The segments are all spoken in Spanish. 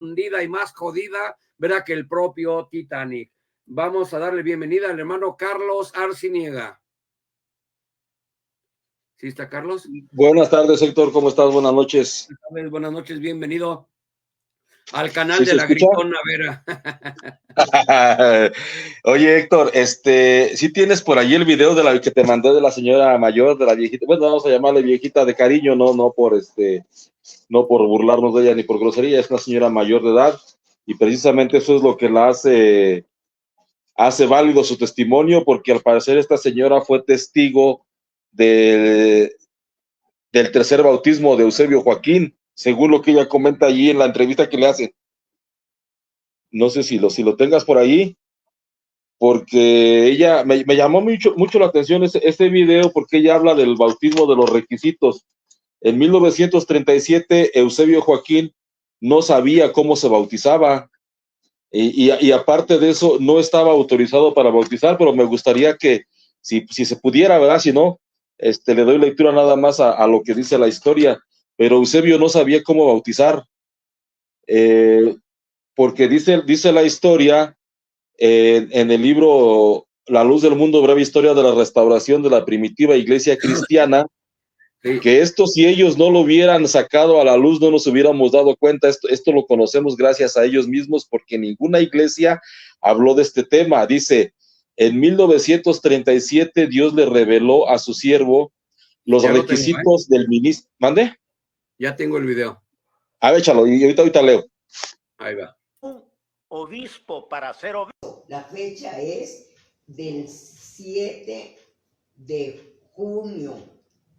hundida y más jodida, ¿verdad?, que el propio Titanic. Vamos a darle bienvenida al hermano Carlos Arciniega. ¿Sí está Carlos? Buenas tardes, Héctor, ¿cómo estás? Buenas noches. Buenas noches, bienvenido al canal de la Gritona Vera. Oye, Héctor, ¿sí tienes por ahí el video de la que te mandé de la señora mayor, de la viejita? Bueno, vamos a llamarle viejita de cariño, no por burlarnos de ella ni por grosería, es una señora mayor de edad y precisamente eso es lo que la hace válido su testimonio, porque al parecer esta señora fue testigo del tercer bautismo de Eusebio Joaquín, según lo que ella comenta allí en la entrevista que le hacen. No sé si lo tengas por ahí, porque ella me llamó mucho la atención este video, porque ella habla del bautismo, de los requisitos. En 1937, Eusebio Joaquín no sabía cómo se bautizaba, y aparte de eso, no estaba autorizado para bautizar, pero me gustaría que, si se pudiera, ¿verdad? Si no, le doy lectura nada más a lo que dice la historia, pero Eusebio no sabía cómo bautizar, porque dice la historia en el libro La Luz del Mundo, breve historia de la restauración de la primitiva iglesia cristiana, que esto, si ellos no lo hubieran sacado a la luz, no nos hubiéramos dado cuenta. Esto lo conocemos gracias a ellos mismos, porque ninguna iglesia habló de este tema. Dice, en 1937 Dios le reveló a su siervo los requisitos del ministro. ¿Mande? Ya tengo el video. A ver, échalo, y ahorita leo. Ahí va. Un obispo para ser obispo. La fecha es del 7 de junio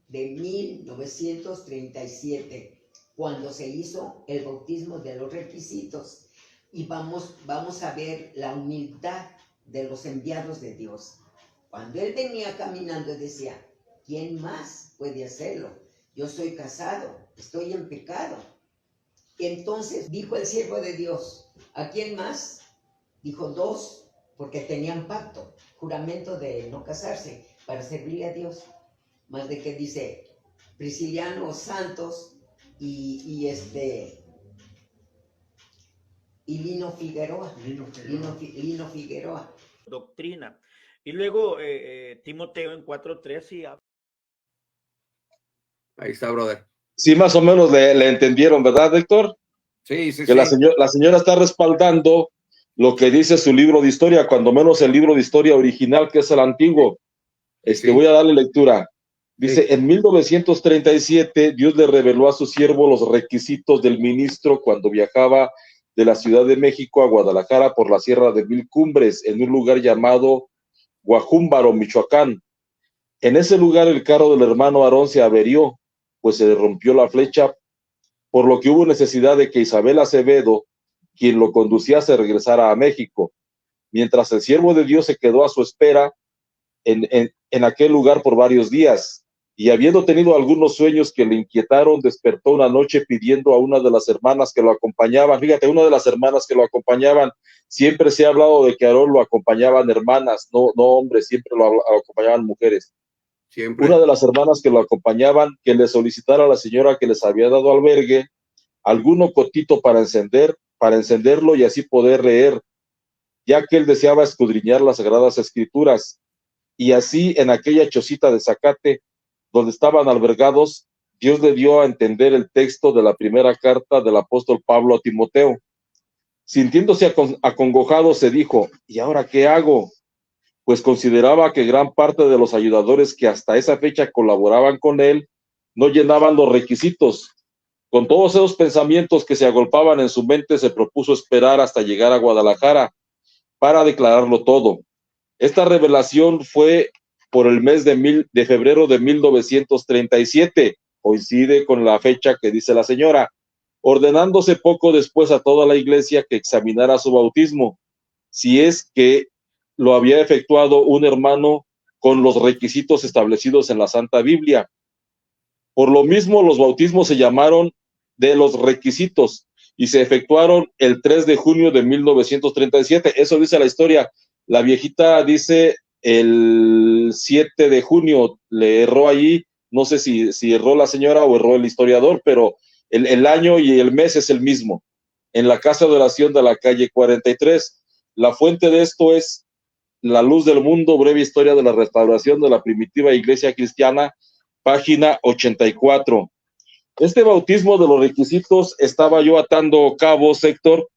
de 1937, cuando se hizo el bautismo de los requisitos. Y vamos a ver la humildad de los enviados de Dios. Cuando él venía caminando decía, ¿quién más puede hacerlo? Yo soy casado, estoy en pecado. Y entonces dijo el siervo de Dios, ¿a quién más? Dijo 2, porque tenían pacto, juramento de no casarse, para servirle a Dios. Más de que dice Prisciliano Santos y Lino Figueroa. Lino Figueroa. Doctrina. Y luego Timoteo en 4:3 y ahí está, brother. Sí, más o menos le entendieron, ¿verdad, Héctor? Sí. Que la señora está respaldando lo que dice su libro de historia, cuando menos el libro de historia original, que es el antiguo. Voy a darle lectura. Dice, en 1937, Dios le reveló a su siervo los requisitos del ministro cuando viajaba de la Ciudad de México a Guadalajara por la Sierra de Mil Cumbres, en un lugar llamado Guajúmbaro, Michoacán. En ese lugar el carro del hermano Aarón se averió, pues se le rompió la flecha, por lo que hubo necesidad de que Isabel Acevedo, quien lo conducía, se regresara a México, mientras el siervo de Dios se quedó a su espera en aquel lugar por varios días, y habiendo tenido algunos sueños que le inquietaron, despertó una noche pidiendo a una de las hermanas que lo acompañaban. Fíjate, una de las hermanas que lo acompañaban, siempre se ha hablado de que a Aarón lo acompañaban hermanas, no hombres, siempre lo acompañaban mujeres. Siempre. Una de las hermanas que lo acompañaban, que le solicitara a la señora que les había dado albergue algún cotito para encenderlo y así poder leer, ya que él deseaba escudriñar las Sagradas Escrituras. Y así, en aquella chocita de zacate donde estaban albergados, Dios le dio a entender el texto de la primera carta del apóstol Pablo a Timoteo. Sintiéndose acongojado, se dijo, ¿y ahora qué hago? Pues consideraba que gran parte de los ayudadores que hasta esa fecha colaboraban con él no llenaban los requisitos. Con todos esos pensamientos que se agolpaban en su mente, se propuso esperar hasta llegar a Guadalajara para declararlo todo. Esta revelación fue por el mes de febrero de 1937, coincide con la fecha que dice la señora, ordenándose poco después a toda la iglesia que examinara su bautismo, si es que lo había efectuado un hermano con los requisitos establecidos en la Santa Biblia. Por lo mismo, los bautismos se llamaron de los requisitos y se efectuaron el 3 de junio de 1937. Eso dice la historia. La viejita dice el 7 de junio, le erró allí, no sé si erró la señora o erró el historiador, pero el año y el mes es el mismo. en la casa de oración de la calle 43. La fuente de esto es La Luz del Mundo, breve historia de la restauración de la primitiva iglesia cristiana, página 84. Este bautismo de los requisitos estaba yo atando cabos, Héctor,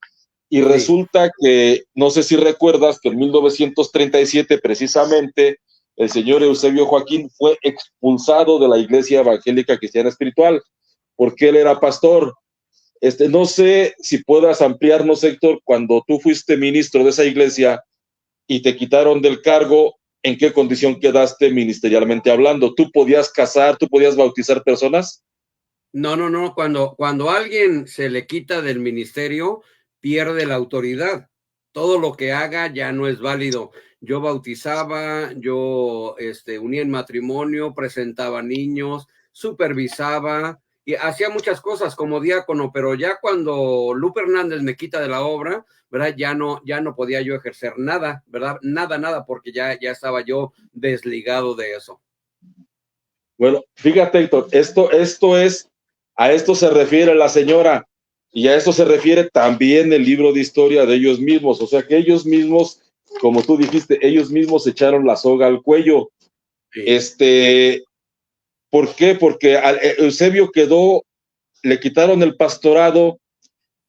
y resulta que, no sé si recuerdas, que en 1937 precisamente el señor Eusebio Joaquín fue expulsado de la Iglesia Evangélica Cristiana Espiritual, porque él era pastor. No sé si puedas ampliarnos, Héctor, cuando tú fuiste ministro de esa iglesia y te quitaron del cargo, ¿en qué condición quedaste ministerialmente hablando? ¿Tú podías casar, tú podías bautizar personas? No. Cuando alguien se le quita del ministerio, pierde la autoridad. Todo lo que haga ya no es válido. Yo bautizaba, yo unía en matrimonio, presentaba niños, supervisaba y hacía muchas cosas como diácono, pero ya cuando Lupe Hernández me quita de la obra, ¿verdad? Ya no podía yo ejercer nada, ¿verdad? Nada, porque ya estaba yo desligado de eso. Bueno, fíjate, Héctor, a esto se refiere la señora, y a esto se refiere también el libro de historia de ellos mismos. O sea que ellos mismos, como tú dijiste, ellos mismos echaron la soga al cuello. Sí. ¿Por qué? Porque a Eusebio le quitaron el pastorado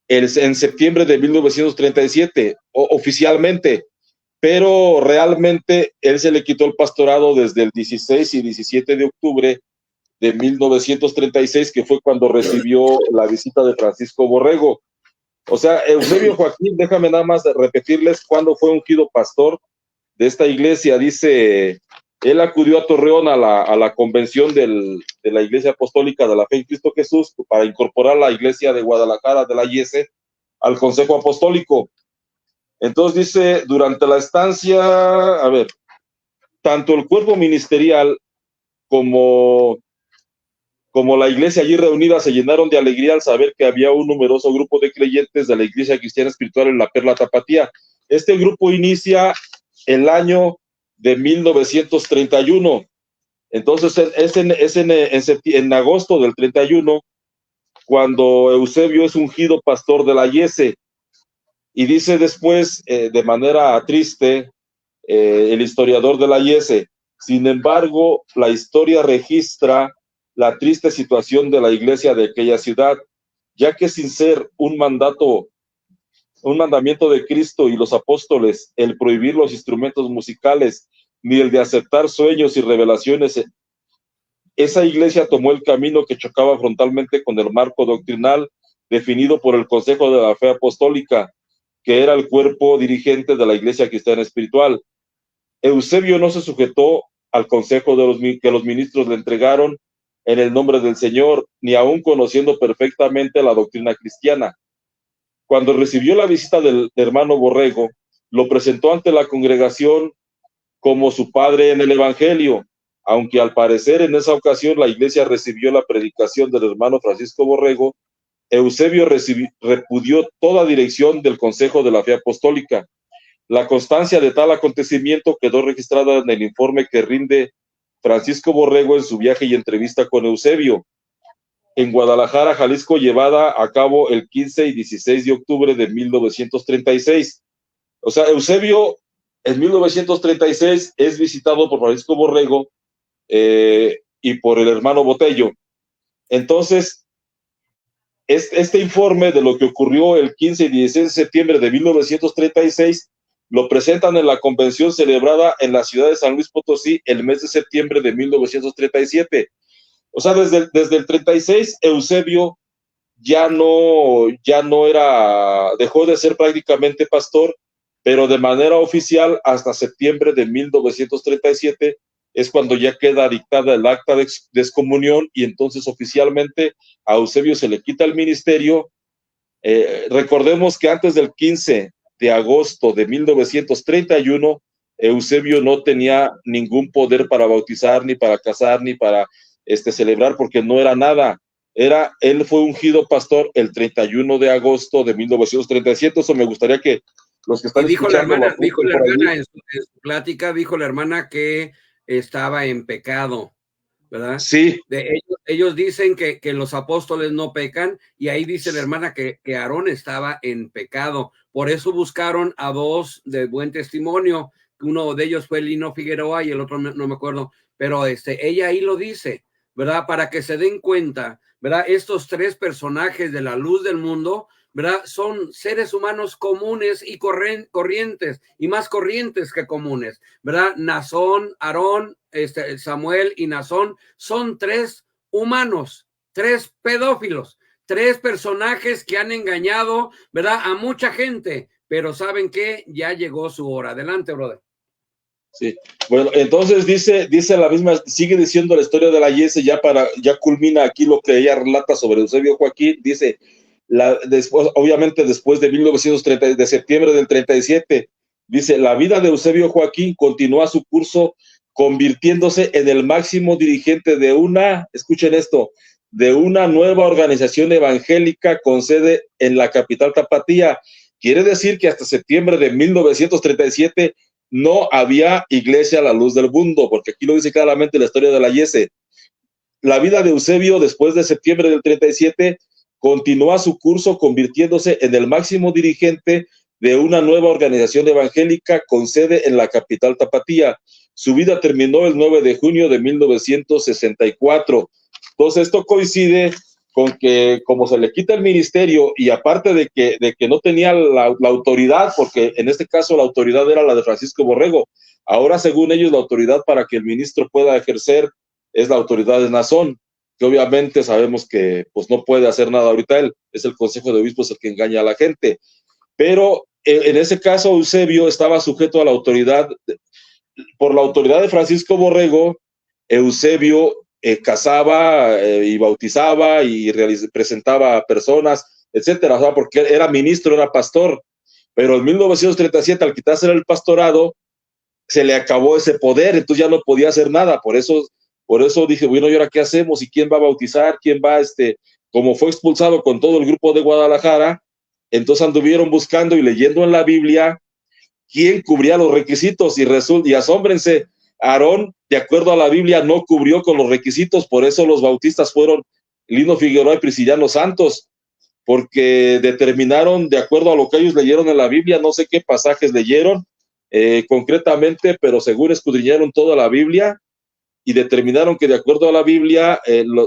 en septiembre de 1937, oficialmente, pero realmente él se le quitó el pastorado desde el 16 y 17 de octubre de 1936, que fue cuando recibió la visita de Francisco Borrego. O sea, Eusebio Joaquín, déjame nada más repetirles cuándo fue ungido pastor de esta iglesia. Dice, él acudió a Torreón a la convención de la Iglesia Apostólica de la Fe en Cristo Jesús para incorporar la iglesia de Guadalajara de la IES al Consejo Apostólico. Entonces dice, durante la estancia, tanto el cuerpo ministerial como la iglesia allí reunida se llenaron de alegría al saber que había un numeroso grupo de creyentes de la Iglesia Cristiana Espiritual en la Perla Tapatía. Este grupo inicia el año de 1931. Entonces es en agosto del 31 cuando Eusebio es ungido pastor de la IES. Y dice después, de manera triste, el historiador de la IES, sin embargo, la historia registra la triste situación de la iglesia de aquella ciudad, ya que sin ser un mandamiento de Cristo y los apóstoles, el prohibir los instrumentos musicales, ni el de aceptar sueños y revelaciones, esa iglesia tomó el camino que chocaba frontalmente con el marco doctrinal definido por el Consejo de la Fe Apostólica, que era el cuerpo dirigente de la Iglesia Cristiana Espiritual. Eusebio no se sujetó al consejo que los ministros le entregaron en el nombre del Señor, ni aún conociendo perfectamente la doctrina cristiana. Cuando recibió la visita del hermano Borrego, lo presentó ante la congregación como su padre en el Evangelio, aunque al parecer en esa ocasión la iglesia recibió la predicación del hermano Francisco Borrego. Eusebio repudió toda dirección del Consejo de la Fe Apostólica. La constancia de tal acontecimiento quedó registrada en el informe que rinde Francisco Borrego en su viaje y entrevista con Eusebio en Guadalajara, Jalisco, llevada a cabo el 15 y 16 de octubre de 1936. O sea, Eusebio en 1936 es visitado por Francisco Borrego y por el hermano Botello. Entonces, este informe de lo que ocurrió el 15 y 16 de septiembre de 1936 lo presentan en la convención celebrada en la ciudad de San Luis Potosí el mes de septiembre de 1937. O sea, desde el 36, Eusebio ya no dejó de ser prácticamente pastor, pero de manera oficial hasta septiembre de 1937 es cuando ya queda dictada el acta de excomunión y entonces oficialmente a Eusebio se le quita el ministerio. Recordemos que antes del 15 de agosto de 1931, Eusebio no tenía ningún poder para bautizar, ni para casar, ni para celebrar, porque no era nada. Él fue ungido pastor el 31 de agosto de 1937. Eso me gustaría que los que están escuchando... Dijo la hermana en su plática, dijo la hermana que estaba en pecado, ¿verdad? Sí, Ellos dicen que los apóstoles no pecan, y ahí dice la hermana que Aarón estaba en pecado. Por eso buscaron a dos de buen testimonio. Uno de ellos fue Lino Figueroa y el otro no me acuerdo, pero ella ahí lo dice, ¿verdad? Para que se den cuenta, ¿verdad? Estos tres personajes de la luz del mundo, ¿verdad? Son seres humanos comunes y corrientes, y más corrientes que comunes, ¿verdad? Nazón, Aarón, Samuel y Nazón son tres humanos, tres pedófilos, tres personajes que han engañado, ¿verdad? A mucha gente, pero ¿saben qué? Ya llegó su hora. Adelante, brother. sí. Bueno, entonces dice la misma, sigue diciendo la historia de la Yese, ya culmina aquí lo que ella relata sobre Eusebio Joaquín. Dice, obviamente después de 1930, de septiembre del 37, dice, la vida de Eusebio Joaquín continúa su curso convirtiéndose en el máximo dirigente de escuchen esto, de una nueva organización evangélica con sede en la capital tapatía. Quiere decir que hasta septiembre de 1937 no había iglesia a la luz del mundo, porque aquí lo dice claramente la historia de la Yese. La vida de Eusebio después de septiembre del 37 continúa su curso convirtiéndose en el máximo dirigente de una nueva organización evangélica con sede en la capital tapatía. Su vida terminó el 9 de junio de 1964. Entonces esto coincide con que como se le quita el ministerio y aparte de que no tenía la autoridad, porque en este caso la autoridad era la de Francisco Borrego, ahora según ellos la autoridad para que el ministro pueda ejercer es la autoridad de Nazón, que obviamente sabemos que pues no puede hacer nada ahorita él, es el Consejo de Obispos el que engaña a la gente, pero en ese caso Eusebio estaba sujeto a la autoridad, por la autoridad de Francisco Borrego. Eusebio casaba y bautizaba y presentaba a personas, etcétera, o sea, porque era ministro, era pastor, pero en 1937 al quitarse el pastorado se le acabó ese poder, entonces ya no podía hacer nada. Por eso dije, bueno, ¿y ahora qué hacemos? ¿Y quién va a bautizar? ¿Quién va, como fue expulsado con todo el grupo de Guadalajara? Entonces anduvieron buscando y leyendo en la Biblia quién cubría los requisitos, y asómbrense, Aarón, de acuerdo a la Biblia, no cubrió con los requisitos, por eso los bautistas fueron Lino Figueroa y Prisciliano Santos, porque determinaron, de acuerdo a lo que ellos leyeron en la Biblia, no sé qué pasajes leyeron concretamente, pero según escudriñaron toda la Biblia y determinaron que de acuerdo a la Biblia,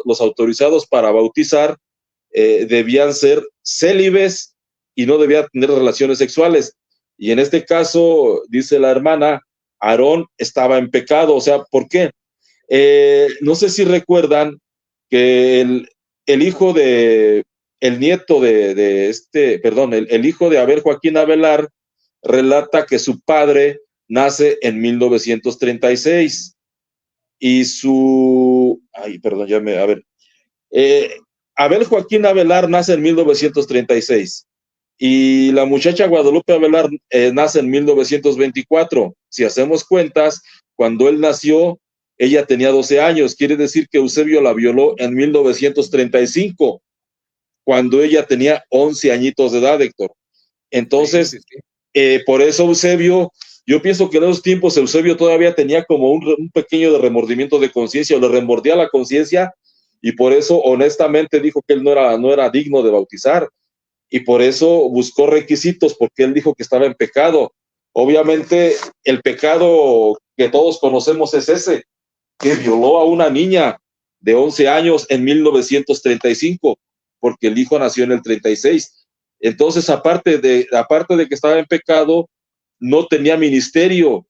los autorizados para bautizar debían ser célibes y no debían tener relaciones sexuales. Y en este caso, dice la hermana, Aarón estaba en pecado. O sea, ¿por qué? No sé si recuerdan que el hijo de, el nieto el hijo de Abel Joaquín Avelar relata que su padre nace en 1936 y Abel Joaquín Avelar nace en 1936 y la muchacha Guadalupe Avelar nace en 1924. Si hacemos cuentas, cuando él nació, ella tenía 12 años, quiere decir que Eusebio la violó en 1935, cuando ella tenía 11 añitos de edad, Héctor. Entonces, sí. Por eso Eusebio, yo pienso que en esos tiempos Eusebio todavía tenía como un pequeño de remordimiento de conciencia, o le remordía la conciencia, y por eso honestamente dijo que él no era digno de bautizar, y por eso buscó requisitos, porque él dijo que estaba en pecado. Obviamente el pecado que todos conocemos es ese, que violó a una niña de 11 años en 1935, porque el hijo nació en el 36. Entonces, aparte de que estaba en pecado, no tenía ministerio.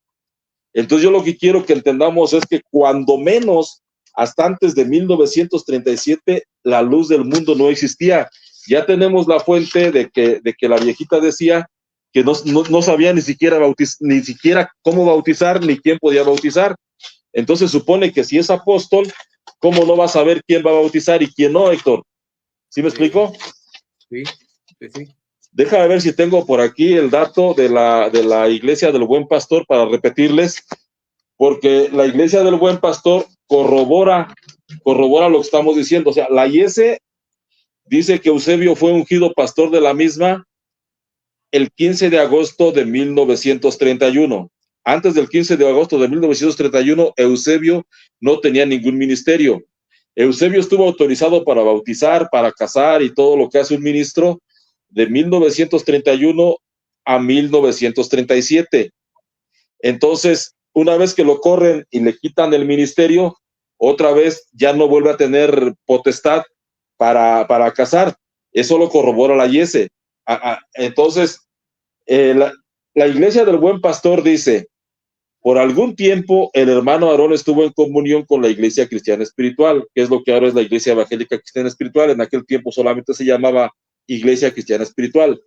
Entonces, yo lo que quiero que entendamos es que cuando menos, hasta antes de 1937, la luz del mundo no existía. Ya tenemos la fuente de que la viejita decía que no sabía ni siquiera cómo bautizar, ni quién podía bautizar. Entonces, supone que si es apóstol, ¿cómo no va a saber quién va a bautizar y quién no, Héctor? ¿Sí me explico? Sí. Déjame ver si tengo por aquí el dato de la Iglesia del Buen Pastor para repetirles, porque la Iglesia del Buen Pastor corrobora lo que estamos diciendo. O sea, la Yese dice que Eusebio fue ungido pastor de la misma el 15 de agosto de 1931. Antes del 15 de agosto de 1931, Eusebio no tenía ningún ministerio. Eusebio estuvo autorizado para bautizar, para casar y todo lo que hace un ministro de 1931 a 1937. Entonces, una vez que lo corren y le quitan el ministerio, otra vez ya no vuelve a tener potestad para casar. Eso lo corrobora la IESE. Entonces, la Iglesia del Buen Pastor dice, por algún tiempo el hermano Aarón estuvo en comunión con la Iglesia Cristiana Espiritual, que es lo que ahora es la Iglesia Evangélica Cristiana Espiritual. En aquel tiempo solamente se llamaba Iglesia Cristiana Espiritual.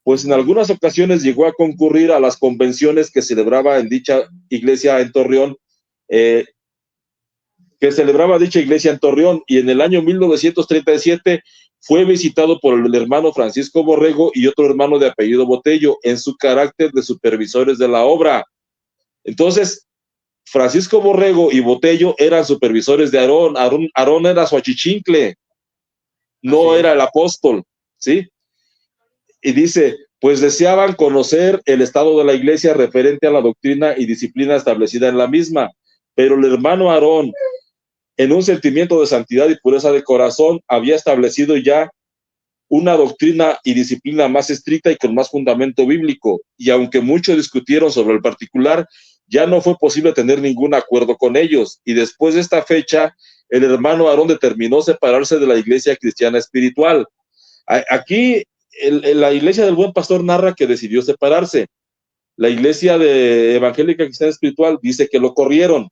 Pues en algunas ocasiones llegó a concurrir a las convenciones que celebraba en dicha iglesia en Torreón, y en el año 1937 fue visitado por el hermano Francisco Borrego y otro hermano de apellido Botello en su carácter de supervisores de la obra. Entonces, Francisco Borrego y Botello eran supervisores de Aarón. Aarón era su achichincle, no era el apóstol, ¿sí? Y dice, pues deseaban conocer el estado de la iglesia referente a la doctrina y disciplina establecida en la misma, pero el hermano Aarón, en un sentimiento de santidad y pureza de corazón, había establecido ya una doctrina y disciplina más estricta y con más fundamento bíblico, y aunque muchos discutieron sobre el particular, ya no fue posible tener ningún acuerdo con ellos, y después de esta fecha, el hermano Aarón determinó separarse de la Iglesia Cristiana Espiritual. Aquí, la Iglesia del Buen Pastor narra que decidió separarse. La Iglesia de Evangélica Cristiana Espiritual dice que lo corrieron.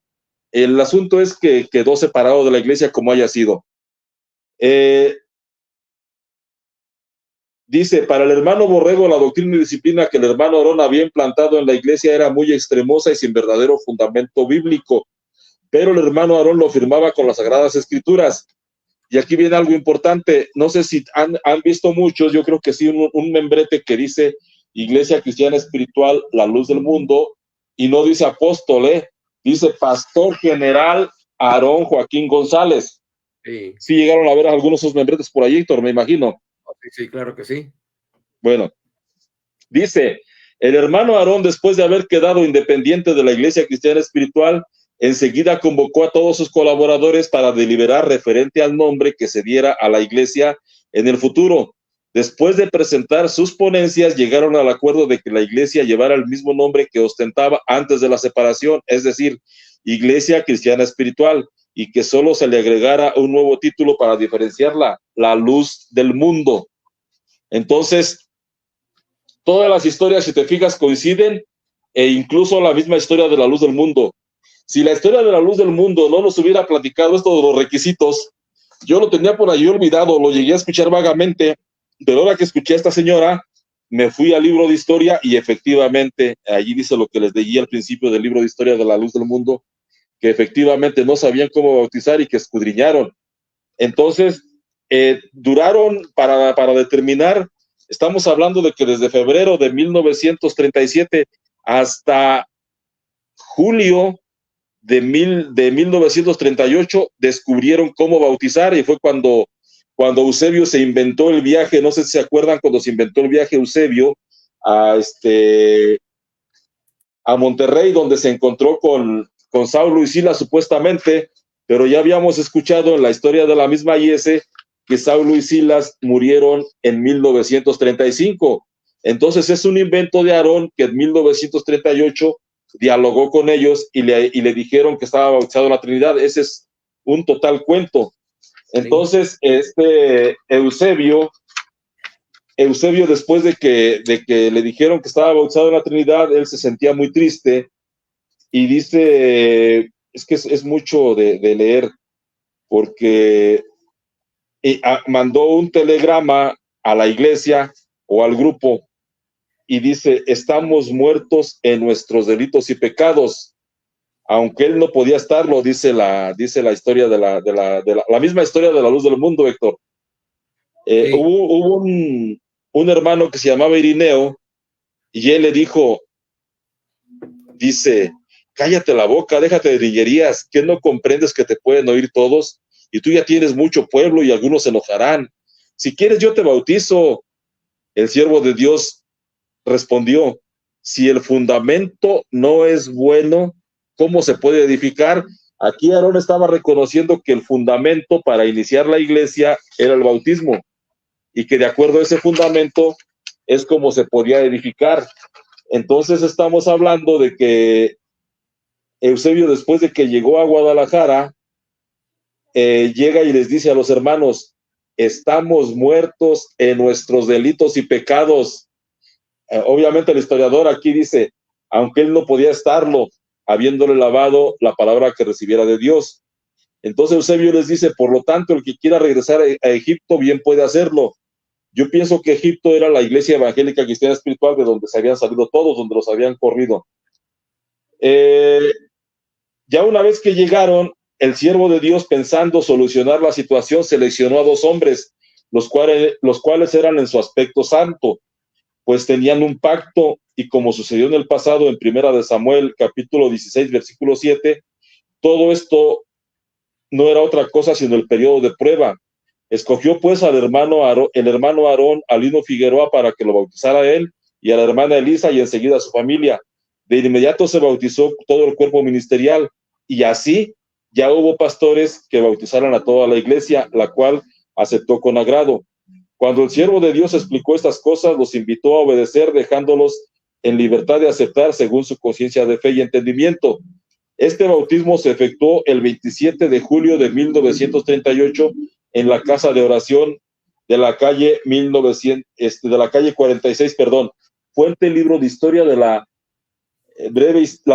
El asunto es que quedó separado de la iglesia como haya sido. Dice, para el hermano Borrego, la doctrina y disciplina que el hermano Aarón había implantado en la iglesia era muy extremosa y sin verdadero fundamento bíblico, pero el hermano Aarón lo firmaba con las Sagradas Escrituras. Y aquí viene algo importante, no sé si han visto muchos, yo creo que sí, un membrete que dice Iglesia Cristiana Espiritual, la luz del mundo, y no dice apóstol, dice Pastor General Aarón Joaquín González. Sí. Sí llegaron a ver algunos de esos membretes por allí, Héctor, me imagino. Sí, claro que sí. Bueno, dice, el hermano Aarón, después de haber quedado independiente de la Iglesia Cristiana Espiritual, enseguida convocó a todos sus colaboradores para deliberar referente al nombre que se diera a la iglesia en el futuro. Después de presentar sus ponencias, llegaron al acuerdo de que la iglesia llevara el mismo nombre que ostentaba antes de la separación, es decir, Iglesia Cristiana Espiritual, y que solo se le agregara un nuevo título para diferenciarla, la luz del mundo. Entonces, todas las historias, si te fijas, coinciden, e incluso la misma historia de la luz del mundo. Si la historia de la luz del mundo no nos hubiera platicado esto de los requisitos, yo lo tenía por ahí olvidado, lo llegué a escuchar vagamente, pero ahora que escuché a esta señora, me fui al libro de historia y efectivamente, allí dice lo que les leí al principio del libro de historia de la luz del mundo, que efectivamente no sabían cómo bautizar y que escudriñaron. Entonces, duraron para determinar, estamos hablando de que desde febrero de 1937 hasta julio de 1938 descubrieron cómo bautizar, y fue cuando Eusebio se inventó el viaje, no sé si se acuerdan, cuando se inventó el viaje Eusebio a Monterrey, donde se encontró con Saulo y Silas supuestamente, pero ya habíamos escuchado en la historia de la misma IESE que Saulo y Silas murieron en 1935. Entonces es un invento de Aarón que en 1938 dialogó con ellos y le dijeron que estaba bautizado en la Trinidad. Ese es un total cuento. Entonces, Eusebio, después de que le dijeron que estaba bautizado en la Trinidad, él se sentía muy triste y dice, es que es mucho de leer, porque mandó un telegrama a la iglesia o al grupo y dice, estamos muertos en nuestros delitos y pecados, aunque él no podía estarlo, dice la historia de la misma historia de la luz del mundo, Héctor. Sí. Hubo un hermano que se llamaba Irineo, y él le dijo, dice, cállate la boca, déjate de niñerías, ¿qué no comprendes que te pueden oír todos? Y tú ya tienes mucho pueblo y algunos se enojarán. Si quieres yo te bautizo. El siervo de Dios respondió, si el fundamento no es bueno, ¿cómo se puede edificar? Aquí Aarón estaba reconociendo que el fundamento para iniciar la iglesia era el bautismo y que de acuerdo a ese fundamento es como se podía edificar. Entonces estamos hablando de que Eusebio, después de que llegó a Guadalajara, llega y les dice a los hermanos, estamos muertos en nuestros delitos y pecados. Obviamente el historiador aquí dice, aunque él no podía estarlo, habiéndole lavado la palabra que recibiera de Dios. Entonces Eusebio les dice, por lo tanto, el que quiera regresar a Egipto, bien puede hacerlo. Yo pienso que Egipto era la iglesia evangélica cristiana espiritual de donde se habían salido todos, donde los habían corrido. Ya una vez que llegaron, el siervo de Dios, pensando solucionar la situación, seleccionó a 2 hombres, los cuales eran en su aspecto santo, pues tenían un pacto, y como sucedió en el pasado, en Primera de Samuel, capítulo 16, versículo 7, todo esto no era otra cosa sino el periodo de prueba. Escogió pues al hermano Aarón, a Lino Figueroa, para que lo bautizara a él, y a la hermana Elisa, y enseguida a su familia. De inmediato se bautizó todo el cuerpo ministerial, y así ya hubo pastores que bautizaran a toda la iglesia, la cual aceptó con agrado. Cuando el siervo de Dios explicó estas cosas, los invitó a obedecer, dejándolos en libertad de aceptar según su conciencia de fe y entendimiento. Este bautismo se efectuó el 27 de julio de 1938 en la casa de oración de la calle 46, Fuente, libro de historia de la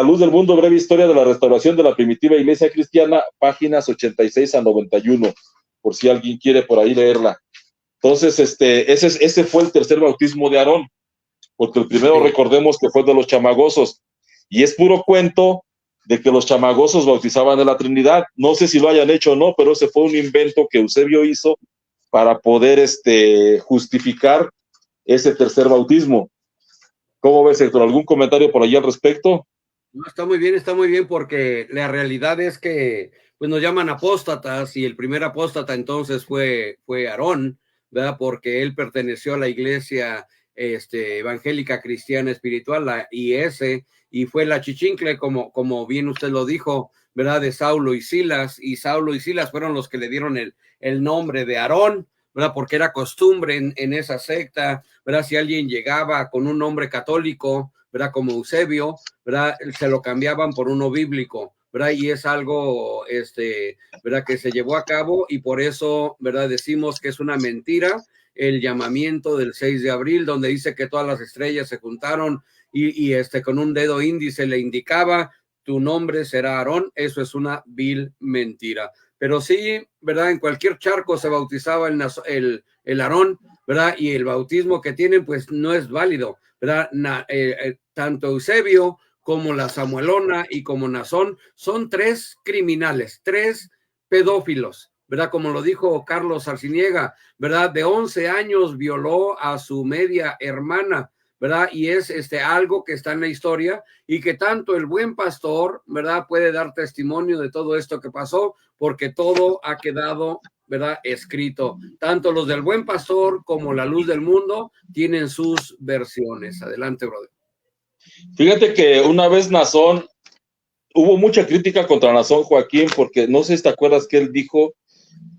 luz del mundo, breve historia de la restauración de la primitiva iglesia cristiana, páginas 86 a 91, por si alguien quiere por ahí leerla. Entonces, ese fue el tercer bautismo de Aarón, porque el primero, recordemos que fue de los chamagosos, y es puro cuento de que los chamagosos bautizaban en la Trinidad. No sé si lo hayan hecho o no, pero ese fue un invento que Eusebio hizo para poder justificar ese tercer bautismo. ¿Cómo ves, Héctor? ¿Algún comentario por allí al respecto? No, está muy bien, porque la realidad es que pues nos llaman apóstatas, y el primer apóstata entonces fue Aarón, ¿verdad? Porque él perteneció a la iglesia evangélica cristiana espiritual, la IS, y fue la chichincle, como bien usted lo dijo, ¿verdad? De Saulo y Silas, y Saulo y Silas fueron los que le dieron el nombre de Aarón, ¿verdad? Porque era costumbre en esa secta, ¿verdad? Si alguien llegaba con un nombre católico, ¿verdad? Como Eusebio, ¿verdad? Se lo cambiaban por uno bíblico, ¿verdad? Y es algo, ¿verdad? Que se llevó a cabo, y por eso, ¿verdad? Decimos que es una mentira el llamamiento del 6 de abril, donde dice que todas las estrellas se juntaron y con un dedo índice le indicaba, tu nombre será Aarón. Eso es una vil mentira. Pero sí, ¿verdad? En cualquier charco se bautizaba el Aarón, ¿verdad? Y el bautismo que tienen, pues no es válido, ¿verdad? Tanto Eusebio como la Samuelona y como Nazón son 3 criminales, 3 pedófilos, ¿verdad? Como lo dijo Carlos Arciniega, ¿verdad? De 11 años violó a su media hermana, ¿verdad? Y es algo que está en la historia, y que tanto el buen pastor, ¿verdad? Puede dar testimonio de todo esto que pasó, porque todo ha quedado, ¿verdad? Escrito. Tanto los del buen pastor como la luz del mundo tienen sus versiones. Adelante, brother. Fíjate que una vez Nazón, hubo mucha crítica contra Nazón, Joaquín, porque no sé si te acuerdas que él dijo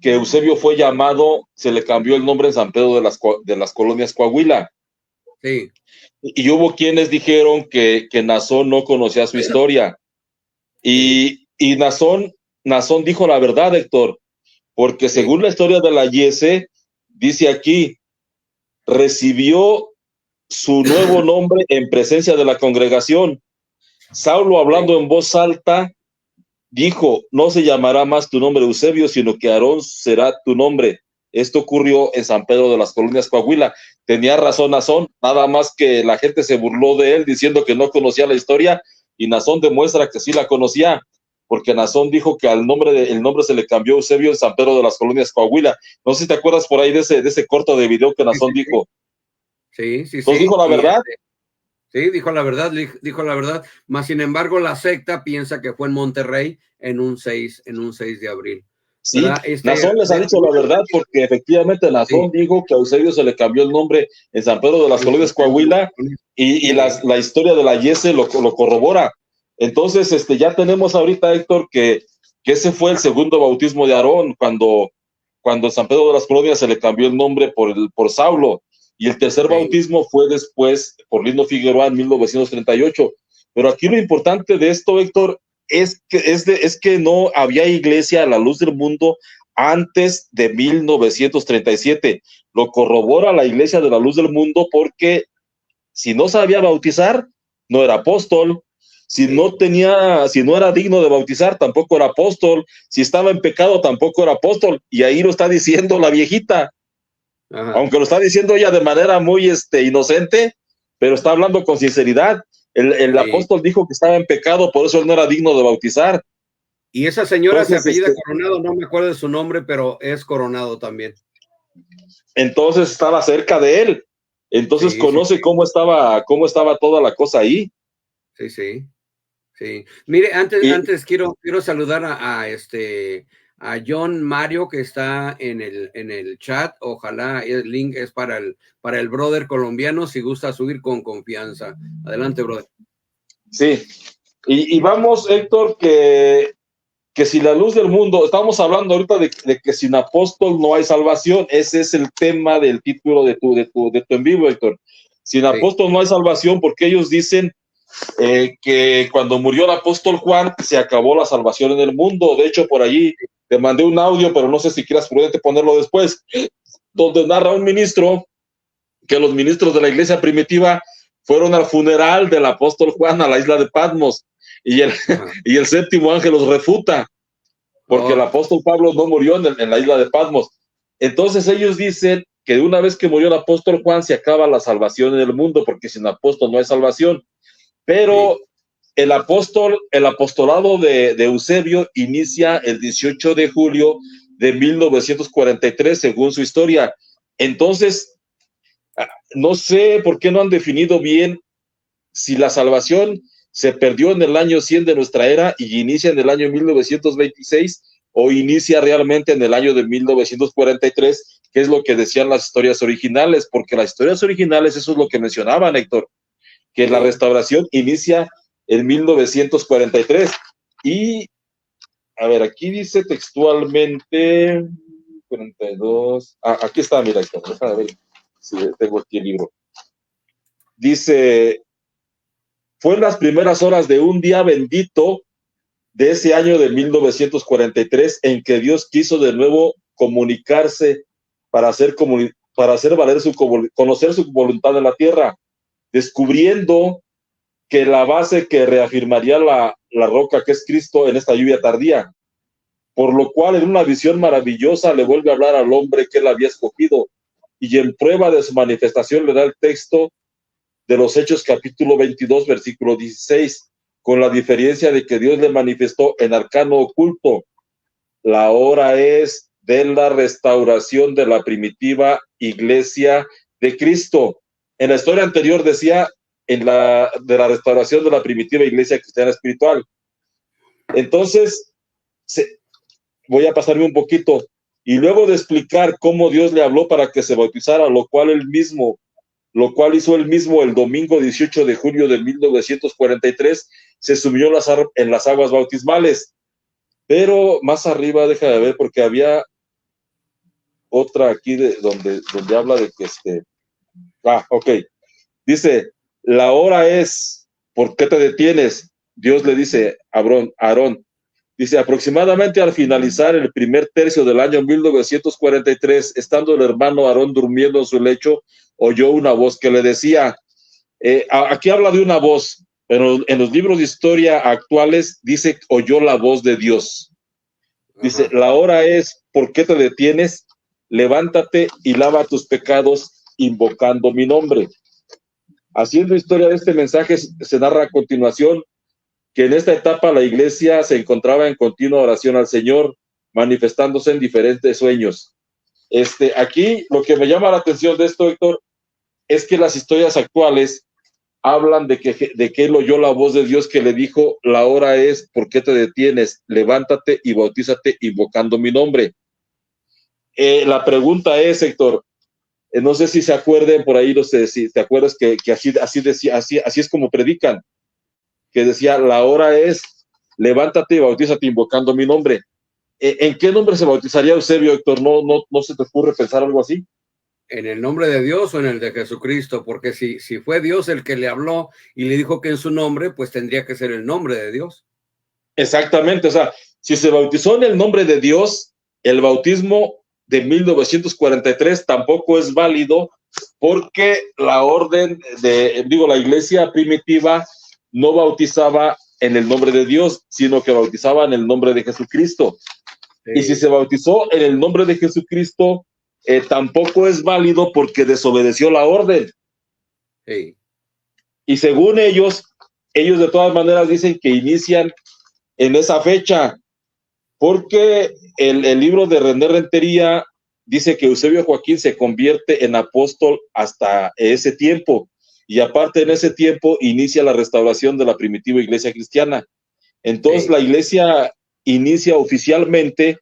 que Eusebio fue llamado, se le cambió el nombre en San Pedro de las Colonias Coahuila. Sí. Y hubo quienes dijeron que Nazón no conocía su historia. Y Nazón dijo la verdad, Héctor, porque según la historia de la IS, dice aquí, recibió su nuevo nombre en presencia de la congregación. Saulo, hablando en voz alta, dijo, no se llamará más tu nombre Eusebio, sino que Aarón será tu nombre. Esto ocurrió en San Pedro de las Colonias Coahuila. Tenía razón Nazón, nada más que la gente se burló de él diciendo que no conocía la historia, y Nazón demuestra que sí la conocía, porque Nazón dijo que el nombre se le cambió Eusebio en San Pedro de las Colonias Coahuila. No sé si te acuerdas por ahí de ese corto de video que Nazón dijo. Sí. Entonces dijo la verdad. Sí, dijo la verdad, más sin embargo la secta piensa que fue en Monterrey en un 6 de abril. Sí, ¿verdad? Nazón les ha dicho la verdad porque efectivamente Nazón Sí, dijo que a Eusebio se le cambió el nombre en San Pedro de las en San Colonias, Pedro, Coahuila, y sí, la historia de la Yese lo corrobora. Entonces, ya tenemos ahorita, Héctor, que ese fue el segundo bautismo de Aarón, cuando en San Pedro de las Colonias se le cambió el nombre por Saulo, y el tercer sí, bautismo fue después por Lino Figueroa en 1938. Pero aquí lo importante de esto, Héctor, es que no había iglesia a la luz del mundo antes de 1937. Lo corrobora la iglesia de la luz del mundo porque si no sabía bautizar, no era apóstol. Si sí. si no era digno de bautizar, tampoco era apóstol. Si estaba en pecado, tampoco era apóstol. Y ahí lo está diciendo la viejita, Ajá. aunque lo está diciendo ella de manera muy inocente, pero está hablando con sinceridad. El Sí. apóstol dijo que estaba en pecado, por eso él no era digno de bautizar. Y esa señora se Entonces, apellida Coronado, no me acuerdo de su nombre, pero es Coronado también. entonces estaba cerca de él. Entonces Sí, sí, conoce cómo estaba toda la cosa ahí. sí, sí, sí. Mire, antes, Y antes quiero saludar a John Mario que está en el chat. Ojalá el link es para el brother colombiano si gusta subir con confianza. Adelante, brother. sí, y vamos, Héctor, que si la luz del mundo, estamos hablando ahorita de que sin apóstol no hay salvación. Ese es el tema del título de tu en vivo, Héctor. Sin Sí. apóstol no hay salvación, porque ellos dicen que cuando murió el apóstol Juan se acabó la salvación en el mundo. De hecho, por allí te mandé un audio, pero no sé si quieras prudente ponerlo después, donde narra un ministro que los ministros de la iglesia primitiva fueron al funeral del apóstol Juan a la isla de Patmos, y el, Ajá. y el séptimo ángel los refuta, porque el Oh, apóstol Pablo no murió en la isla de Patmos. Entonces ellos dicen que una vez que murió el apóstol Juan se acaba la salvación en el mundo, porque sin apóstol no hay salvación. Pero sí. el apostolado de Eusebio inicia el 18 de julio de 1943, según su historia. Entonces, no sé por qué no han definido bien si la salvación se perdió en el año 100 de nuestra era y inicia en el año 1926 o inicia realmente en el año de 1943, que es lo que decían las historias originales, porque las historias originales eso es lo que mencionaban, Héctor, que la Sí. restauración inicia en 1943. Y, a ver, aquí dice textualmente 42. Aquí está, mira, déjame ver si tengo aquí el libro. Dice, fue en las primeras horas de un día bendito de ese año de 1943 en que Dios quiso de nuevo comunicarse para hacer, valer conocer su voluntad en la tierra, descubriendo que la base que reafirmaría la roca que es Cristo en esta lluvia tardía, por lo cual en una visión maravillosa le vuelve a hablar al hombre que él había escogido, y en prueba de su manifestación le da el texto de los Hechos capítulo 22, versículo 16, con la diferencia de que Dios le manifestó en arcano oculto. La hora es de la restauración de la primitiva iglesia de Cristo. En la historia anterior decía de la restauración de la primitiva iglesia cristiana espiritual. Entonces, voy a pasarme un poquito. Y luego de explicar cómo Dios le habló para que se bautizara, lo cual hizo él mismo el domingo 18 de julio de 1943, se sumió en las aguas bautismales. Pero más arriba, deja de ver, porque había otra aquí donde habla de que ok. Dice, la hora es, ¿por qué te detienes? Dios le dice a Aarón, dice, aproximadamente al finalizar el primer tercio del año 1943, estando el hermano Aarón durmiendo en su lecho, oyó una voz que le decía, aquí habla de una voz, pero en los libros de historia actuales dice, oyó la voz de Dios. Dice, Ajá. la hora es, ¿por qué te detienes? Levántate y lava tus pecados invocando mi nombre. Haciendo historia de este mensaje, se narra a continuación que en esta etapa la iglesia se encontraba en continua oración al Señor, manifestándose en diferentes sueños. Aquí lo que me llama la atención de esto, Héctor, es que las historias actuales hablan de que él oyó la voz de Dios que le dijo, la hora es, ¿por qué te detienes? Levántate y bautízate invocando mi nombre. La pregunta es, Héctor, no sé si se acuerden por ahí, si te acuerdas que así decía, así es como predican, que decía, la hora es, levántate y bautízate invocando mi nombre. ¿En qué nombre se bautizaría Eusebio, Héctor? ¿No se te ocurre pensar algo así? ¿En el nombre de Dios o en el de Jesucristo? Porque si fue Dios el que le habló y le dijo que en su nombre, pues tendría que ser el nombre de Dios. Exactamente, o sea, si se bautizó en el nombre de Dios, el bautismo de 1943 tampoco es válido porque la orden la iglesia primitiva no bautizaba en el nombre de Dios, sino que bautizaba en el nombre de Jesucristo. Sí. Y si se bautizó en el nombre de Jesucristo, tampoco es válido porque desobedeció la orden. Sí. Y según ellos de todas maneras dicen que inician en esa fecha, porque el libro de René Rentería dice que Eusebio Joaquín se convierte en apóstol hasta ese tiempo, y aparte en ese tiempo inicia la restauración de la primitiva iglesia cristiana. Entonces la iglesia inicia oficialmente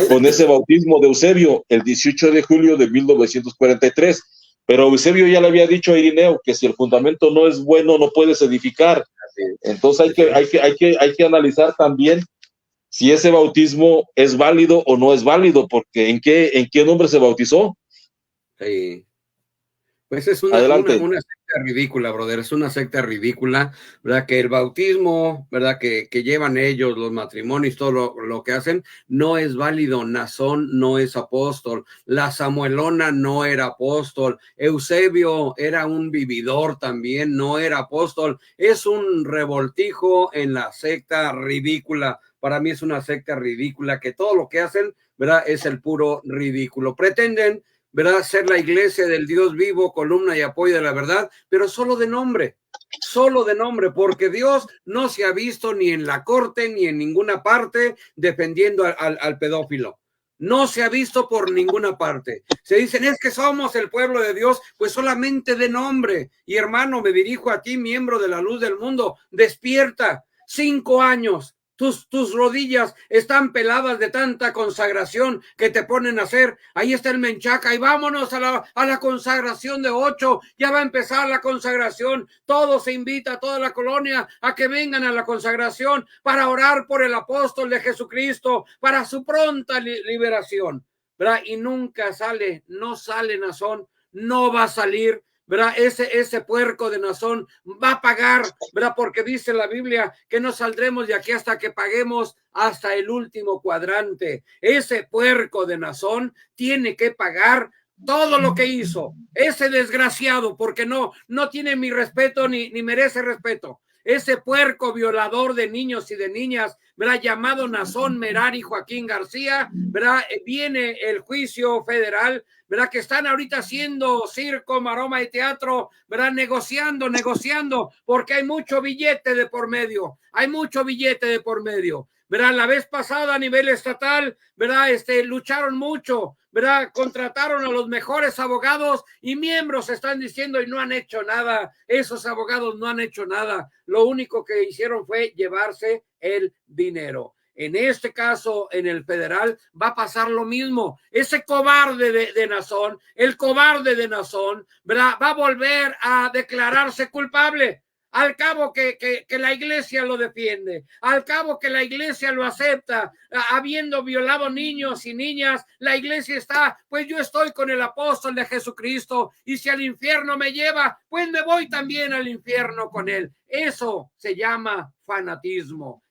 con ese bautismo de Eusebio el 18 de julio de 1943, pero Eusebio ya le había dicho a Irineo que si el fundamento no es bueno no puedes edificar. Entonces hay que analizar también si ese bautismo es válido o no es válido, porque ¿en qué nombre se bautizó? Sí. Pues es una secta ridícula, brother, es una secta ridícula, ¿verdad? Que el bautismo, ¿verdad? Que llevan ellos, los matrimonios, todo lo que hacen, no es válido. Nazón no es apóstol, la Samuelona no era apóstol, Eusebio era un vividor también, no era apóstol. Es un revoltijo en la secta ridícula. Para mí es una secta ridícula, que todo lo que hacen, ¿verdad? Es el puro ridículo. Pretenden, ¿verdad?, ser la iglesia del Dios vivo, columna y apoyo de la verdad, pero solo de nombre, porque Dios no se ha visto ni en la corte ni en ninguna parte defendiendo al pedófilo. No se ha visto por ninguna parte. Se dicen, es que somos el pueblo de Dios, pues solamente de nombre. Y hermano, me dirijo a ti, miembro de la luz del mundo, despierta. 5 años. Tus rodillas están peladas de tanta consagración que te ponen a hacer. Ahí está el menchaca y vámonos a la consagración de 8. Ya va a empezar la consagración. Todo se invita a toda la colonia a que vengan a la consagración para orar por el apóstol de Jesucristo, para su pronta liberación, ¿verdad? Y nunca sale, no sale Nazón, no va a salir, ¿verdad? Ese puerco de Nazón va a pagar, ¿verdad? Porque dice la Biblia que no saldremos de aquí hasta que paguemos hasta el último cuadrante. Ese puerco de Nazón tiene que pagar todo lo que hizo. Ese desgraciado, porque no tiene mi respeto ni merece respeto. Ese puerco violador de niños y de niñas, ¿verdad? Llamado Nazón Merari Joaquín García, ¿verdad? Viene el juicio federal, ¿verdad? Que están ahorita haciendo circo, maroma y teatro, ¿verdad? Negociando, porque hay mucho billete de por medio, ¿verdad? La vez pasada a nivel estatal, ¿verdad? Lucharon mucho, ¿verdad? Contrataron a los mejores abogados y miembros están diciendo y no han hecho nada. Esos abogados no han hecho nada. Lo único que hicieron fue llevarse el dinero. En este caso, en el federal, va a pasar lo mismo. Ese cobarde de Nazón, el cobarde de Nazón, ¿verdad? Va a volver a declararse culpable. Al cabo que la iglesia lo defiende, al cabo que la iglesia lo acepta, habiendo violado niños y niñas, la iglesia está, pues yo estoy con el apóstol de Jesucristo, y si al infierno me lleva, pues me voy también al infierno con él. Eso se llama fanatismo,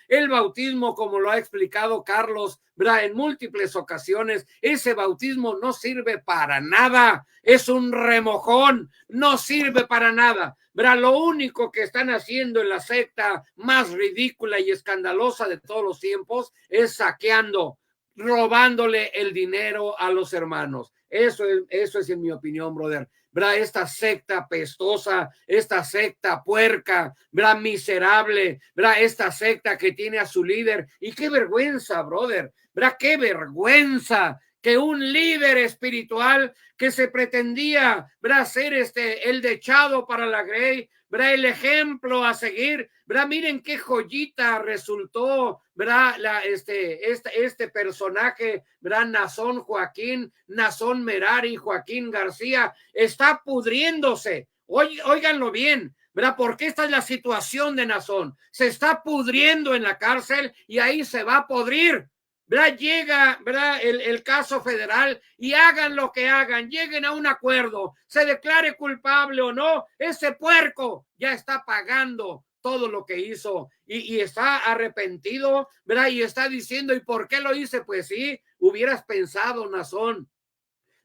El bautismo, como lo ha explicado Carlos, ¿verdad?, en múltiples ocasiones, ese bautismo no sirve para nada, es un remojón, no sirve para nada, ¿verdad? Lo único que están haciendo en la secta más ridícula y escandalosa de todos los tiempos es saqueando, robándole el dinero a los hermanos. Eso es en mi opinión, brother. ¿Verdad? Esta secta pestosa, esta secta puerca, ¿verdad?, miserable, ¿verdad?, esta secta que tiene a su líder. Y qué vergüenza, brother, ¿verdad? Qué vergüenza que un líder espiritual que se pretendía, ¿verdad?, ser el dechado para la grey, ¿verdad?, el ejemplo a seguir, ¿verdad? Miren qué joyita resultó, ¿verdad? Este personaje, ¿verdad? Nazón Joaquín, Nazón Merari, Joaquín García, está pudriéndose. Óiganlo bien, ¿verdad? Porque esta es la situación de Nazón. Se está pudriendo en la cárcel y ahí se va a podrir. ¿Verdad? Llega, ¿verdad?, el caso federal y hagan lo que hagan, lleguen a un acuerdo, se declare culpable o no, ese puerco ya está pagando todo lo que hizo y está arrepentido, ¿verdad? Y está diciendo, ¿y por qué lo hice? Pues sí, hubieras pensado, Nazón,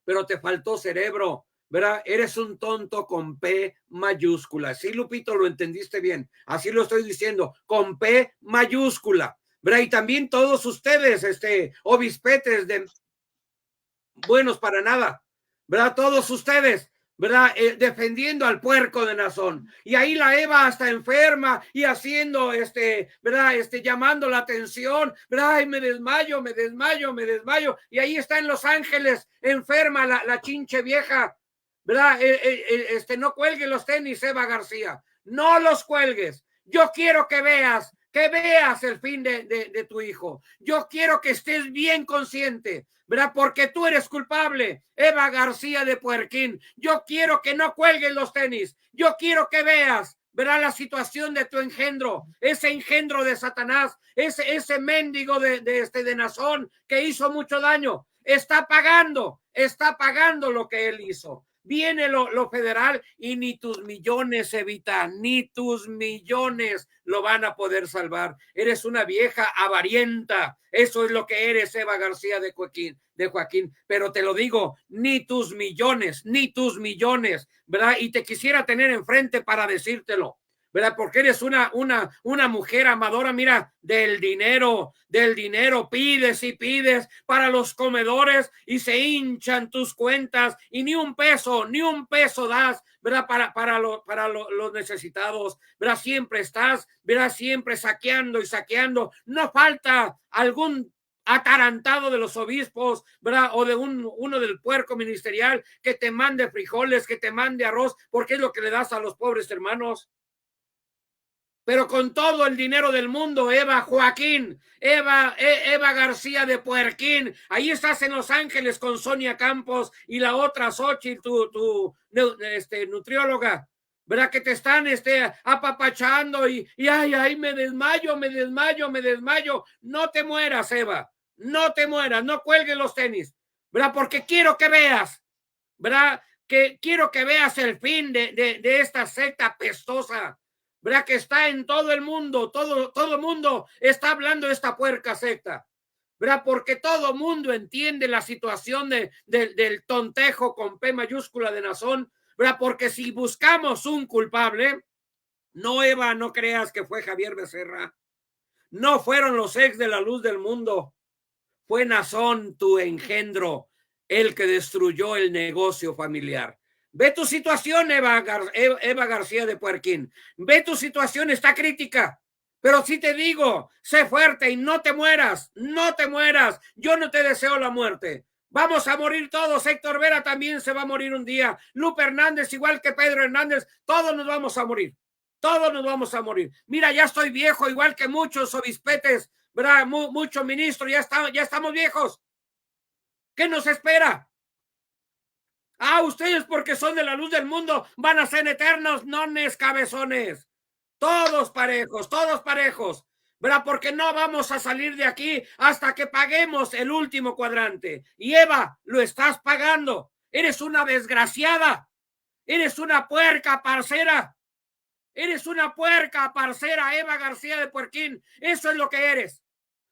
pero te faltó cerebro, ¿verdad? Eres un tonto con P mayúscula. Sí, Lupito, lo entendiste bien. Así lo estoy diciendo, con P mayúscula. ¿Verdad? Y también todos ustedes, obispetes de buenos para nada, ¿verdad? Todos ustedes, ¿verdad? Defendiendo al puerco de Nazón. Y ahí la Eva hasta enferma y haciendo, ¿verdad? Llamando la atención, ¿verdad? Ay, me desmayo, me desmayo, me desmayo. Y ahí está en Los Ángeles, enferma la chinche vieja, ¿verdad? No cuelgues los tenis, Eva García. No los cuelgues. Yo quiero que veas el fin de tu hijo. Yo quiero que estés bien consciente, ¿verdad? Porque tú eres culpable, Eva García de Puerquín. Yo quiero que no cuelgues los tenis. Yo quiero que veas, ¿verdad?, la situación de tu engendro, ese engendro de Satanás, ese mendigo de Nazón que hizo mucho daño. Está pagando lo que él hizo. Viene lo federal y ni tus millones, Evita, ni tus millones lo van a poder salvar. Eres una vieja avarienta. Eso es lo que eres, Eva García de Joaquín. Pero te lo digo, ni tus millones, ¿verdad? Y te quisiera tener enfrente para decírtelo, ¿verdad? Porque eres una mujer amadora, mira, del dinero, pides y pides para los comedores y se hinchan tus cuentas y ni un peso das, ¿verdad? Para los necesitados, ¿verdad? Siempre estás, ¿verdad? Siempre saqueando y saqueando. No falta algún atarantado de los obispos, ¿verdad? O de uno del puerco ministerial que te mande frijoles, que te mande arroz, porque es lo que le das a los pobres hermanos. Pero con todo el dinero del mundo, Eva García de Puerquín, ahí estás en Los Ángeles con Sonia Campos y la otra Xochitl, tu nutrióloga, ¿verdad? Que te están apapachando y ay, me desmayo. No te mueras, Eva, no te mueras, no cuelgues los tenis, ¿verdad? Porque quiero que veas, ¿verdad? Que quiero que veas el fin de esta secta pestosa, ¿verdad? Que está en todo el mundo, todo el mundo está hablando de esta puerca secta, ¿verdad? Porque todo el mundo entiende la situación del tontejo con P mayúscula de Nazón, ¿verdad? Porque si buscamos un culpable, no, Eva, no creas que fue Javier Becerra, no fueron los ex de la luz del mundo, fue Nazón, tu engendro, el que destruyó el negocio familiar. Ve tu situación, Eva García de Puerquín. Ve tu situación, está crítica. Pero sí te digo, sé fuerte y no te mueras. Yo no te deseo la muerte. Vamos a morir todos. Héctor Vera también se va a morir un día. Lupe Hernández, igual que Pedro Hernández, todos nos vamos a morir. Mira, ya estoy viejo, igual que muchos obispetes, ¿verdad? Muchos ministros, ya estamos viejos. ¿Qué nos espera? Ustedes porque son de la luz del mundo van a ser eternos, nones cabezones. Todos parejos, ¿verdad? Porque no vamos a salir de aquí hasta que paguemos el último cuadrante. Y Eva, lo estás pagando. Eres una desgraciada. Eres una puerca parcera. Eva García de Puerquín. Eso es lo que eres.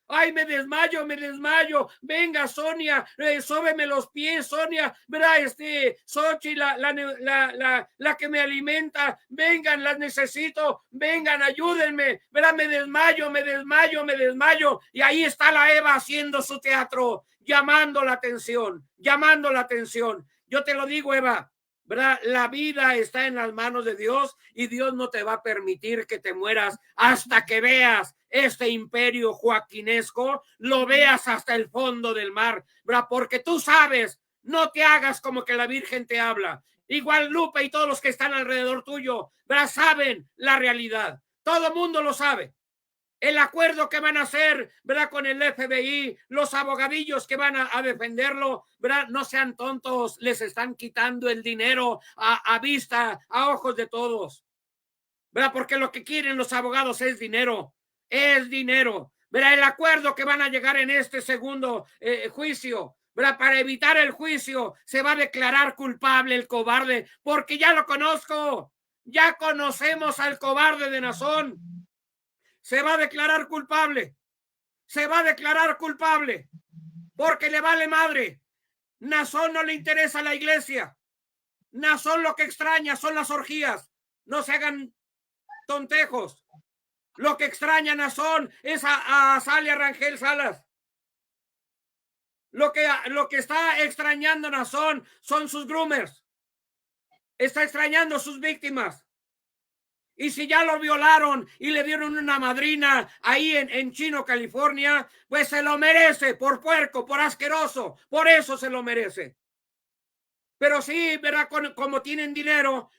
Ay, me desmayo. Venga, Sonia, sóbeme los pies, Sonia, ¿verdad? Xochitl, la que me alimenta, vengan, las necesito, vengan, ayúdenme, ¿verdad? Me desmayo. Y ahí está la Eva haciendo su teatro, llamando la atención. Yo te lo digo, Eva, ¿verdad? La vida está en las manos de Dios y Dios no te va a permitir que te mueras hasta que veas este imperio joaquinesco, lo veas hasta el fondo del mar, ¿verdad? Porque tú sabes, no te hagas como que la Virgen te habla. Igual Lupe y todos los que están alrededor tuyo, ¿verdad? Saben la realidad. Todo el mundo lo sabe. El acuerdo que van a hacer, ¿verdad? Con el FBI, los abogadillos que van a defenderlo, ¿verdad? No sean tontos, les están quitando el dinero a vista, a ojos de todos, ¿verdad? Porque lo que quieren los abogados es dinero, ¿verdad? El acuerdo que van a llegar en este segundo juicio, ¿verdad? Para evitar el juicio, se va a declarar culpable el cobarde, porque ya lo conozco, ya conocemos al cobarde de Nazón. Se va a declarar culpable, porque le vale madre. Nazón no le interesa la iglesia. Nazón lo que extraña son las orgías. No se hagan tontejos. Lo que extraña Nazón es a Salia Rangel Salas. Lo que está extrañando Nazón son sus groomers. Está extrañando sus víctimas. Y si ya lo violaron y le dieron una madrina ahí en Chino, California, pues se lo merece por puerco, por asqueroso, por eso se lo merece. Pero sí, ¿verdad? Como tienen dinero,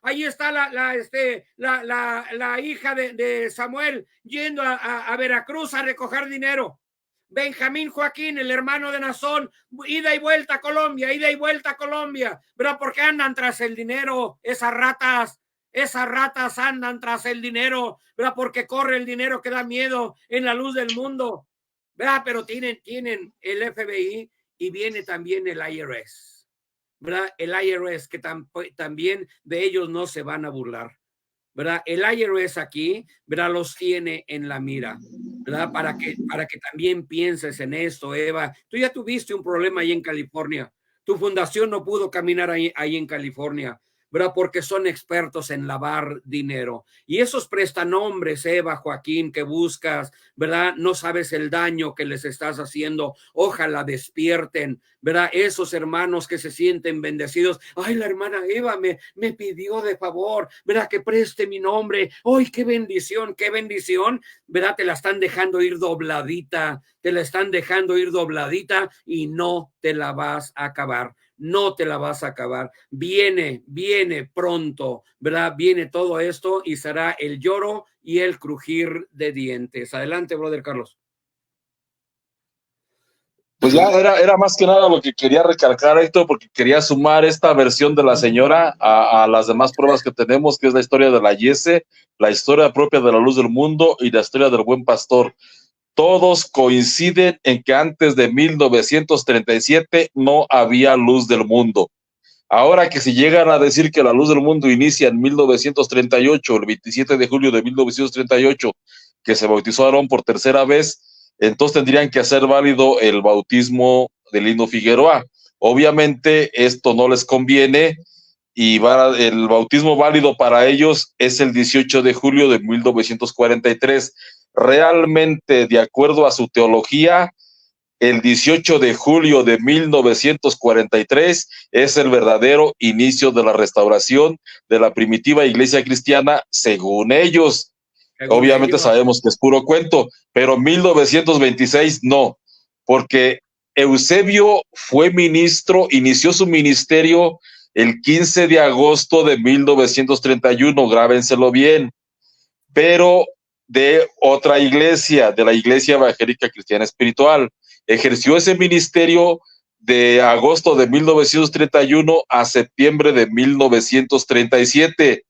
ahí está la hija de Samuel yendo a Veracruz a recoger dinero. Benjamín Joaquín, el hermano de Nazón, ida y vuelta a Colombia, ¿verdad? Porque andan tras el dinero, esas ratas andan tras el dinero, ¿verdad? Porque corre el dinero que da miedo en la luz del mundo, ¿verdad? Pero tienen el FBI y viene también el IRS, ¿verdad? El IRS que también de ellos no se van a burlar, ¿verdad? El IRS aquí, ¿verdad? Los tiene en la mira, ¿verdad? Para que también pienses en esto, Eva. Tú ya tuviste un problema ahí en California. Tu fundación no pudo caminar ahí en California, ¿verdad? Porque son expertos en lavar dinero. Y esos prestanombres, Eva, Joaquín, que buscas, ¿verdad? No sabes el daño que les estás haciendo. Ojalá despierten, ¿verdad? Esos hermanos que se sienten bendecidos. Ay, la hermana Eva me pidió de favor, ¿verdad? Que preste mi nombre. ¡Ay, qué bendición, qué bendición! ¿Verdad? Te la están dejando ir dobladita, y no te la vas a acabar. No te la vas a acabar. Viene pronto, ¿verdad? Viene todo esto y será el lloro y el crujir de dientes. Adelante, brother Carlos. Pues ya era más que nada lo que quería recalcar, Héctor, porque quería sumar esta versión de la señora a las demás pruebas que tenemos, que es la historia de la Yese, la historia propia de la Luz del Mundo y la historia del Buen Pastor. Todos coinciden en que antes de 1937 no había luz del mundo. Ahora que si llegan a decir que la luz del mundo inicia en 1938, el 27 de julio de 1938, que se bautizó Aarón por tercera vez, entonces tendrían que hacer válido el bautismo de Lino Figueroa. Obviamente esto no les conviene y el bautismo válido para ellos es el 18 de julio de 1943. Realmente, de acuerdo a su teología, el 18 de julio de 1943 es el verdadero inicio de la restauración de la primitiva iglesia cristiana, según ellos. Obviamente sabemos que es puro cuento, pero 1926 no, porque Eusebio fue ministro, inició su ministerio el 15 de agosto de 1931, grábenselo bien, pero de otra iglesia, de la Iglesia Evangélica Cristiana Espiritual. Ejerció ese ministerio de agosto de 1931 a septiembre de 1937.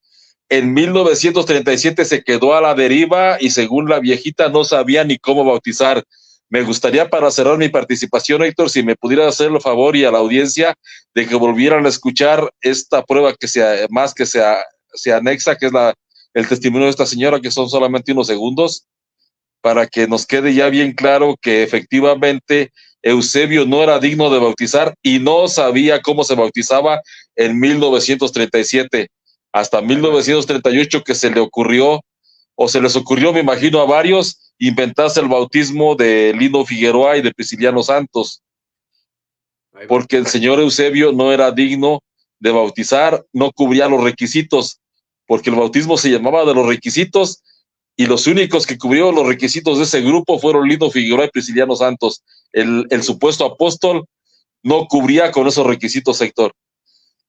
En 1937 se quedó a la deriva y según la viejita no sabía ni cómo bautizar. Me gustaría, para cerrar mi participación, Héctor, si me pudiera hacer el favor y a la audiencia de que volvieran a escuchar esta prueba que se anexa, que es el testimonio de esta señora, que son solamente unos segundos, para que nos quede ya bien claro que efectivamente Eusebio no era digno de bautizar y no sabía cómo se bautizaba en 1937. Hasta 1938 que se le ocurrió, o se les ocurrió, me imagino a varios, inventarse el bautismo de Lino Figueroa y de Prisciliano Santos, porque el señor Eusebio no era digno de bautizar, no cubría los requisitos, porque el bautismo se llamaba de los requisitos, y los únicos que cubrieron los requisitos de ese grupo fueron Lino Figueroa y Prisciliano Santos. El supuesto apóstol no cubría con esos requisitos, Héctor.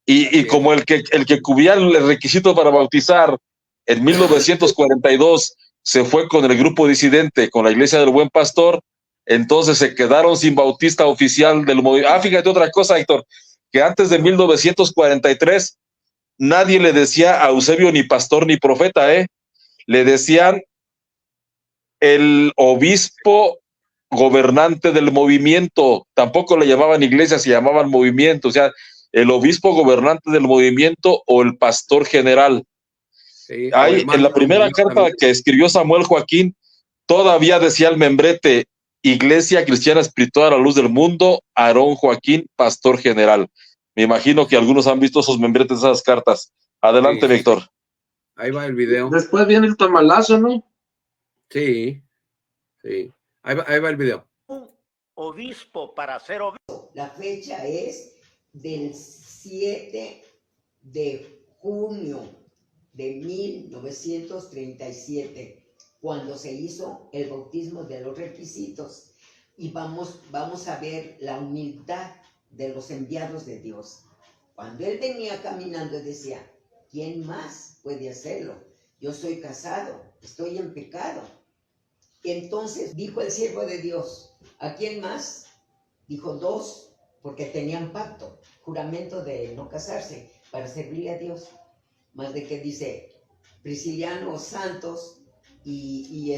Y como el que cubría el requisito para bautizar en 1942 se fue con el grupo disidente, con la Iglesia del Buen Pastor, entonces se quedaron sin bautista oficial del movimiento. Fíjate otra cosa, Héctor, que antes de 1943 nadie le decía a Eusebio ni pastor ni profeta, le decían el obispo gobernante del movimiento, tampoco le llamaban iglesia, se llamaban movimiento, o sea, el obispo gobernante del movimiento o el pastor general. Sí, en la primera carta también que escribió Samuel Joaquín, todavía decía el membrete, Iglesia Cristiana Espiritual a la Luz del Mundo, Aarón Joaquín, pastor general. Me imagino que algunos han visto esos membretes de esas cartas. Adelante, sí, Víctor. Ahí va el video. Después viene el tamalazo, ¿no? Sí, sí. Ahí va el video. Un obispo para ser obispo. La fecha es del 7 de junio de 1937, cuando se hizo el bautismo de los requisitos. Y vamos a ver la humildad de los enviados de Dios. Cuando él venía caminando decía, ¿quién más puede hacerlo? Yo soy casado, estoy en pecado. Entonces dijo el siervo de Dios, ¿a quién más? Dijo 2, porque tenían pacto, juramento de no casarse, para servirle a Dios. Más de que dice Prisciliano Santos y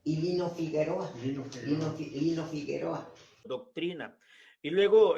Lino Figueroa. Lino Figueroa. Doctrina. Y luego,